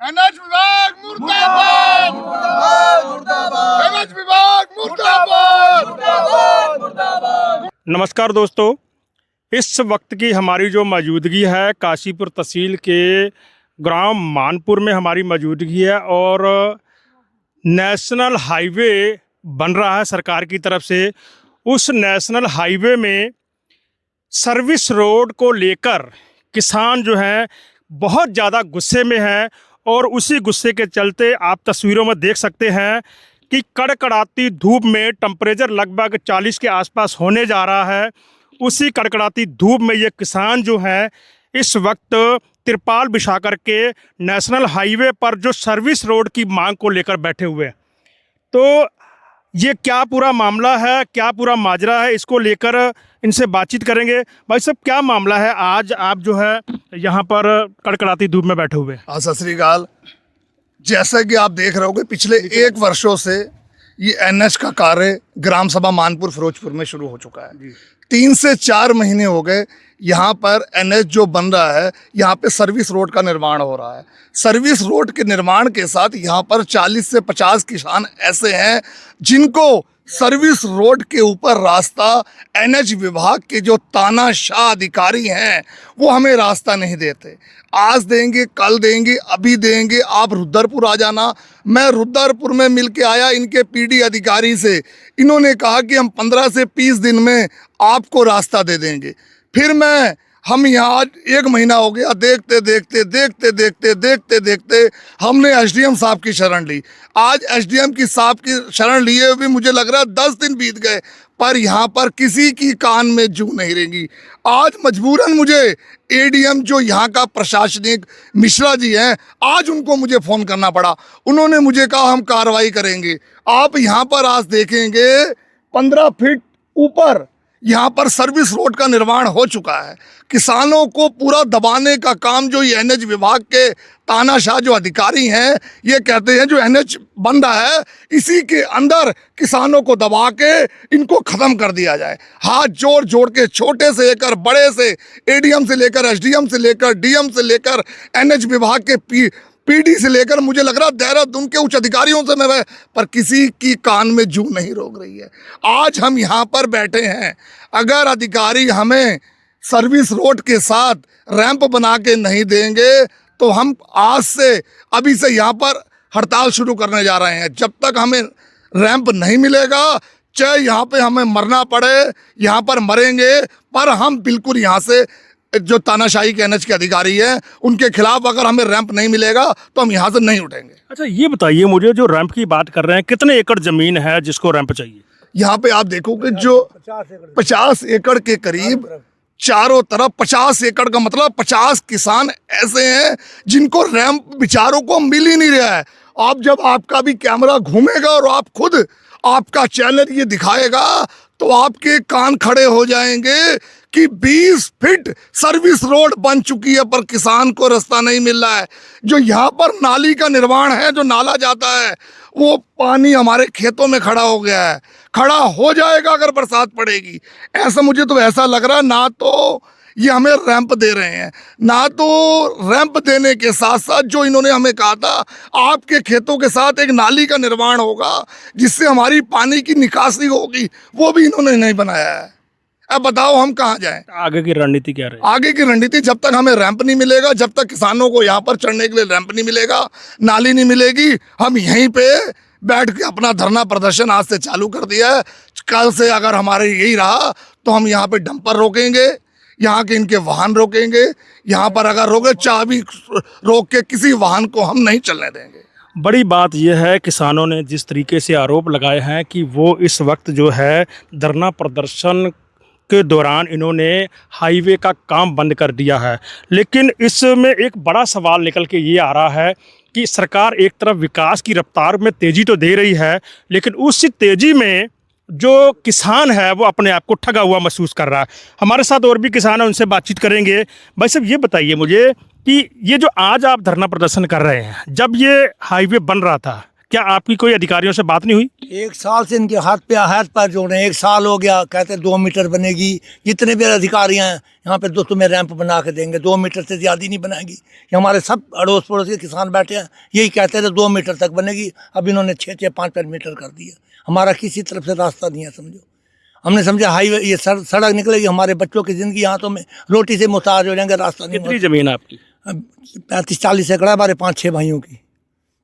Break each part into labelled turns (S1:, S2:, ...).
S1: NH विभाग मुर्दाबाद, NH विभाग मुर्दाबाद।
S2: नमस्कार दोस्तों, इस वक्त की हमारी जो मौजूदगी है काशीपुर तहसील के ग्राम मानपुर में हमारी मौजूदगी है और नेशनल हाईवे बन रहा है सरकार की तरफ से। उस नेशनल हाईवे में सर्विस रोड को लेकर किसान जो हैं बहुत ज़्यादा गुस्से में हैं और उसी गुस्से के चलते आप तस्वीरों में देख सकते हैं कि कड़कड़ाती धूप में टेम्परेचर लगभग 40 के आसपास होने जा रहा है। उसी कड़कड़ाती धूप में ये किसान जो हैं इस वक्त तिरपाल बिछा करके नेशनल हाईवे पर जो सर्विस रोड की मांग को लेकर बैठे हुए हैं। तो ये क्या पूरा मामला है, क्या पूरा माजरा है, इसको लेकर इनसे बातचीत करेंगे। भाई साहब, क्या मामला है? आज आप जो है यहाँ पर कड़कड़ाती धूप में बैठे हुए हैं।
S1: सत श्री अकाल। जैसा कि आप देख रहे होगे पिछले 1 वर्षों से ये एनएच का कार्य ग्राम सभा मानपुर फिरोजपुर में शुरू हो चुका है। 3 से 4 महीने हो गए यहाँ पर एनएच जो बन रहा है, यहाँ पे सर्विस रोड का निर्माण हो रहा है। सर्विस रोड के निर्माण के साथ यहाँ पर 40 से 50 किसान ऐसे हैं जिनको सर्विस रोड के ऊपर रास्ता एनएच विभाग के जो तानाशाह अधिकारी हैं वो हमें रास्ता नहीं देते। आज देंगे, कल देंगे, अभी देंगे, आप रुद्रपुर आ जाना। मैं रुद्रपुर में मिल के आया इनके पीडी अधिकारी से। इन्होंने कहा कि हम 15 से 20 दिन में आपको रास्ता दे देंगे। फिर हम यहाँ आज 1 महीना हो गया, देखते देखते हमने एसडीएम साहब की शरण ली। आज एसडीएम की साहब की शरण लिए हुए भी मुझे लग रहा है 10 दिन बीत गए, पर यहाँ पर किसी की कान में जू नहीं रेंगी। आज मजबूरन मुझे एडीएम जो यहाँ का प्रशासनिक मिश्रा जी हैं, आज उनको मुझे फ़ोन करना पड़ा। उन्होंने मुझे कहा हम कार्रवाई करेंगे। आप यहाँ पर आज देखेंगे 15 फीट ऊपर यहाँ पर सर्विस रोड का निर्माण हो चुका है। किसानों को पूरा दबाने का काम जो ये एनएच विभाग के तानाशाह जो अधिकारी हैं ये कहते हैं जो एनएच बन रहा है इसी के अंदर किसानों को दबा के इनको ख़त्म कर दिया जाए। हाथ जोड़ जोड़ के छोटे से लेकर बड़े से, एडीएम से लेकर एसडीएम से लेकर डीएम से लेकर एनएच विभाग के पीडी से लेकर मुझे लग रहा देहरादून के उच्च अधिकारियों से मैं पर किसी की कान में जू नहीं रोक रही है। आज हम यहाँ पर बैठे हैं, अगर अधिकारी हमें सर्विस रोड के साथ रैंप बना के नहीं देंगे तो हम आज से अभी से यहाँ पर हड़ताल शुरू करने जा रहे हैं। जब तक हमें रैंप नहीं मिलेगा, चाहे यहाँ पे हमें मरना पड़े, यहाँ पर मरेंगे, पर हम बिल्कुल यहाँ से जो तानाशाही के एनएच के अधिकारी हैं उनके खिलाफ अगर हमें रैंप नहीं मिलेगा तो हम यहाँ से नहीं उठेंगे।
S2: अच्छा, ये बताइए मुझे, जो रैंप की बात कर रहे हैं, कितने एकड़ जमीन है जिसको रैंप चाहिए?
S1: यहाँ पे आप देखोगे जो 50 एकड़ के करीब चारों तरफ 50 एकड़ का मतलब 50 किसान ऐसे हैं जिनको रैंप बेचारों को मिल ही नहीं रहा है। आप जब आपका भी कैमरा घूमेगा और आप खुद आपका चैनल ये दिखाएगा तो आपके कान खड़े हो जाएंगे कि 20 फीट सर्विस रोड बन चुकी है पर किसान को रास्ता नहीं मिल रहा है। जो यहाँ पर नाली का निर्माण है, जो नाला जाता है, वो पानी हमारे खेतों में खड़ा हो गया है, खड़ा हो जाएगा अगर बरसात पड़ेगी। ऐसा मुझे तो ऐसा लग रहा है ना तो ये हमें रैंप दे रहे हैं, ना तो रैंप देने के साथ साथ जो इन्होंने हमें कहा था आपके खेतों के साथ एक नाली का निर्माण होगा जिससे हमारी पानी की निकासी होगी, वो भी इन्होंने नहीं बनाया है। अब बताओ हम कहाँ जाएं?
S2: आगे की रणनीति क्या रही?
S1: आगे की रणनीति, जब तक हमें रैंप नहीं मिलेगा, जब तक किसानों को यहाँ पर चढ़ने के लिए रैंप नहीं मिलेगा, नाली नहीं मिलेगी, हम यहीं पे बैठ के अपना धरना प्रदर्शन आज से चालू कर दिया है। कल से अगर हमारे यही रहा तो हम यहाँ पे डंपर रोकेंगे, यहाँ के इनके वाहन रोकेंगे। यहाँ पर अगर रोके, चाबी रोक के किसी वाहन को हम नहीं चलने देंगे।
S2: बड़ी बात यह है, किसानों ने जिस तरीके से आरोप लगाए हैं कि वो इस वक्त जो है धरना प्रदर्शन के दौरान इन्होंने हाईवे का काम बंद कर दिया है। लेकिन इसमें एक बड़ा सवाल निकल के ये आ रहा है कि सरकार एक तरफ विकास की रफ्तार में तेज़ी तो दे रही है, लेकिन उस तेज़ी में जो किसान है वो अपने आप को ठगा हुआ महसूस कर रहा है। हमारे साथ और भी किसान हैं, उनसे बातचीत करेंगे। भाई साहब, ये बताइए मुझे कि ये जो आज आप धरना प्रदर्शन कर रहे हैं, जब ये हाईवे बन रहा था क्या आपकी कोई अधिकारियों से बात नहीं हुई?
S3: 1 साल से इनके हाथ पैर जोड़े हैं। 1 साल हो गया, कहते 2 मीटर बनेगी। जितने भी अधिकारी हैं यहाँ पे, तुम्हें रैंप बना के देंगे, 2 मीटर से ज़्यादा नहीं बनाएंगी। ये हमारे सब अड़ोस पड़ोस के किसान बैठे हैं, यही कहते थे 2 मीटर तक बनेगी। अब इन्होंने 6-6, 5-5 मीटर कर दिया। हमारा किसी तरफ से रास्ता नहीं है, समझो। हमने समझा हाईवे, ये सड़क निकलेगी, हमारे बच्चों की ज़िंदगी यहाँ तो में रोटी से मुहताज हो जाएंगे, रास्ता नहीं।
S2: कितनी ज़मीन है आपकी?
S3: 35-40 एकड़ है हमारे 5-6 भाइयों की,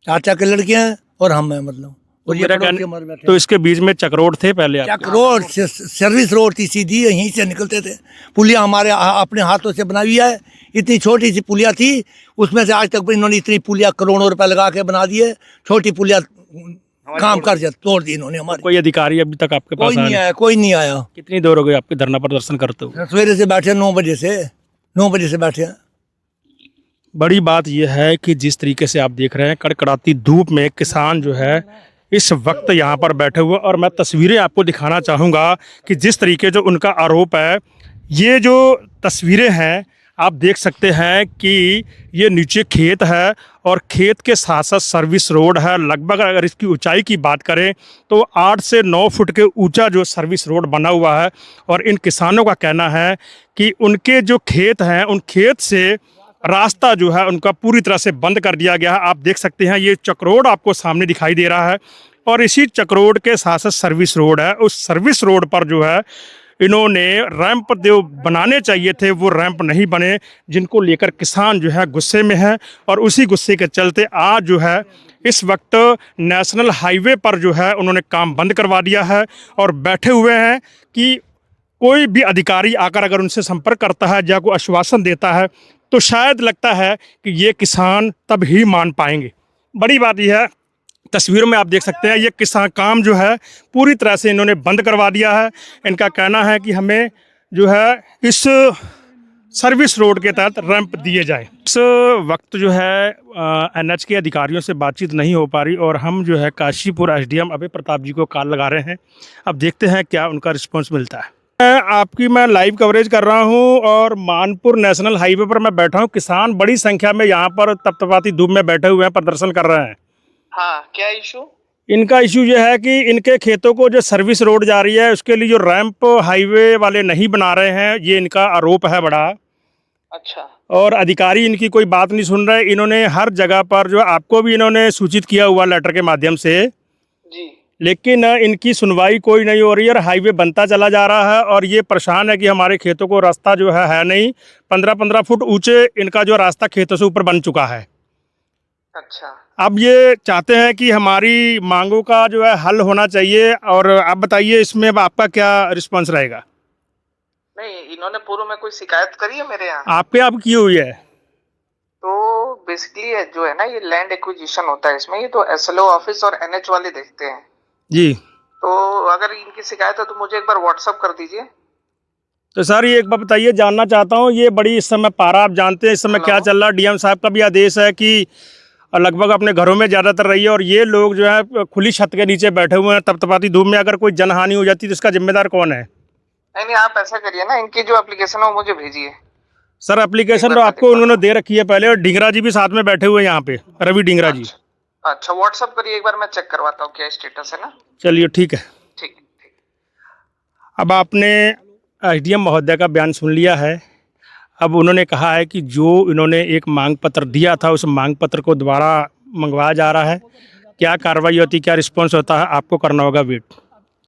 S3: चाचा के लड़के हैं और हम हैं, मतलब। और ये
S2: मेरा
S3: पड़ोस के
S2: कहना-
S3: हमारे बैठे
S2: तो इसके बीच में चक्रोड थे पहले आपके?
S3: चक रोड सर्विस रोड थी, सीधी यहीं से निकलते थे। पुलिया हमारे अपने हाथों से बनाई है। इतनी छोटी सी पुलिया थी, उसमें से आज तक इन्होंने इतनी पुलिया करोड़ों रुपए लगा के बना दी है। छोटी पुलिया काम कर जाए, तोड़ दी इन्होंने हमारी।
S2: कोई अधिकारी अभी तक आपके पास
S3: कोई नहीं
S2: आया?
S3: आया, कोई नहीं आया।
S2: कितनी देर हो गई आपके धरना प्रदर्शन करते हुए?
S3: सवेरे से बैठे 9 बजे से, 9 बजे से बैठे हैं।
S2: बड़ी बात यह है कि जिस तरीके से आप देख रहे हैं, कड़कड़ाती धूप में किसान जो है इस वक्त यहाँ पर बैठे हुए, और मैं तस्वीरें आपको दिखाना चाहूँगा कि जिस तरीके जो उनका आरोप है, ये जो तस्वीरें हैं आप देख सकते हैं कि ये नीचे खेत है और खेत के साथ साथ सर्विस रोड है। लगभग अगर इसकी ऊंचाई की बात करें तो 8 से 9 फुट के ऊंचा जो सर्विस रोड बना हुआ है। और इन किसानों का कहना है कि उनके जो खेत हैं, उन खेत से रास्ता जो है उनका पूरी तरह से बंद कर दिया गया है। आप देख सकते हैं ये चक्रोड आपको सामने दिखाई दे रहा है, और इसी चक्रोड के साथ साथ सर्विस रोड है। उस सर्विस रोड पर जो है इन्होंने रैंप जो बनाने चाहिए थे वो रैंप नहीं बने, जिनको लेकर किसान जो है गुस्से में है। और उसी गुस्से के चलते आज जो है इस वक्त नेशनल हाईवे पर जो है उन्होंने काम बंद करवा दिया है और बैठे हुए हैं कि कोई भी अधिकारी आकर अगर उनसे संपर्क करता है या कोई आश्वासन देता है तो शायद लगता है कि ये किसान तब ही मान पाएंगे। बड़ी बात यह है, तस्वीरों में आप देख सकते हैं ये किसान काम जो है पूरी तरह से इन्होंने बंद करवा दिया है। इनका कहना है कि हमें जो है इस सर्विस रोड के तहत रैंप दिए जाए। इस वक्त जो है एनएच के अधिकारियों से बातचीत नहीं हो पा रही, और हम जो है काशीपुर एसडीएम अभय प्रताप जी को कॉल लगा रहे हैं। अब देखते हैं क्या उनका रिस्पॉन्स मिलता है। आपकी मैं लाइव कवरेज कर रहा हूं और मानपुर नेशनल हाईवे पर मैं बैठा हूं। किसान बड़ी संख्या में यहाँ पर तपतपाती धूप में बैठे हुए हैं, प्रदर्शन कर रहे हैं।
S4: हाँ, क्या इशू?
S2: इनका इशू ये है कि इनके खेतों को जो सर्विस रोड जा रही है उसके लिए जो रैंप हाईवे वाले नहीं बना रहे हैं, ये इनका आरोप है बड़ा।
S4: अच्छा।
S2: और अधिकारी इनकी कोई बात नहीं सुन रहे। इन्होंने हर जगह पर जो आपको भी इन्होंने सूचित किया हुआ लेटर के माध्यम से,
S4: जी।
S2: लेकिन इनकी सुनवाई कोई नहीं हो रही है और हाईवे बनता चला जा रहा है। और ये परेशान है कि हमारे खेतों को रास्ता जो है नहीं, 15-15 फुट ऊंचे इनका जो रास्ता खेतों से ऊपर बन चुका है।
S4: अच्छा।
S2: अब ये चाहते हैं कि हमारी मांगों का जो है हल होना चाहिए। और आप बताइए इसमें अब आपका क्या रिस्पॉन्स रहेगा?
S4: नहीं, इन्होंने पूर्व में कोई शिकायत करी है मेरे यहाँ?
S2: आपके आप की हुई है?
S4: तो बेसिकली जो है ना, ये लैंड एक्विजिशन होता है, इसमें ये तो एसएलओ ऑफिस और एनएच वाले देखते हैं
S2: जी।
S4: तो अगर इनकी शिकायत है तो मुझे एक बार व्हाट्सअप कर दीजिए।
S2: तो सर ये एक बार बताइए, जानना चाहता हूँ, ये बड़ी इस समय पारा आप जानते हैं इस समय क्या चल रहा है? डीएम साहब का भी आदेश है कि लगभग अपने घरों में ज़्यादातर रहिए, और ये लोग जो है खुली छत के नीचे बैठे हुए हैं तपतपाती धूप में। अगर कोई जनहानि हो जाती तो इसका जिम्मेदार कौन है?
S4: नहीं, आप ऐसा करिए ना, इनकी जो एप्लीकेशन है वो मुझे भेजिए।
S2: सर एप्लीकेशन तो आपको उन्होंने दे रखी है पहले, और ढिंगरा जी भी साथ में बैठे हुए हैं यहाँ पे, रवि ढिंगरा जी।
S4: अच्छा, व्हाट्सअप करिए, एक बार मैं चेक करवाता हूँ क्या स्टेटस है ना।
S2: चलिए ठीक है।
S4: ठीक है।
S2: अब आपने एसडीएम महोदय का बयान सुन लिया है। अब उन्होंने कहा है कि जो इन्होंने एक मांग पत्र दिया था उस मांग पत्र को दोबारा मंगवाया जा रहा है। क्या कार्रवाई होती, क्या रिस्पॉन्स होता है, आपको करना होगा वेट।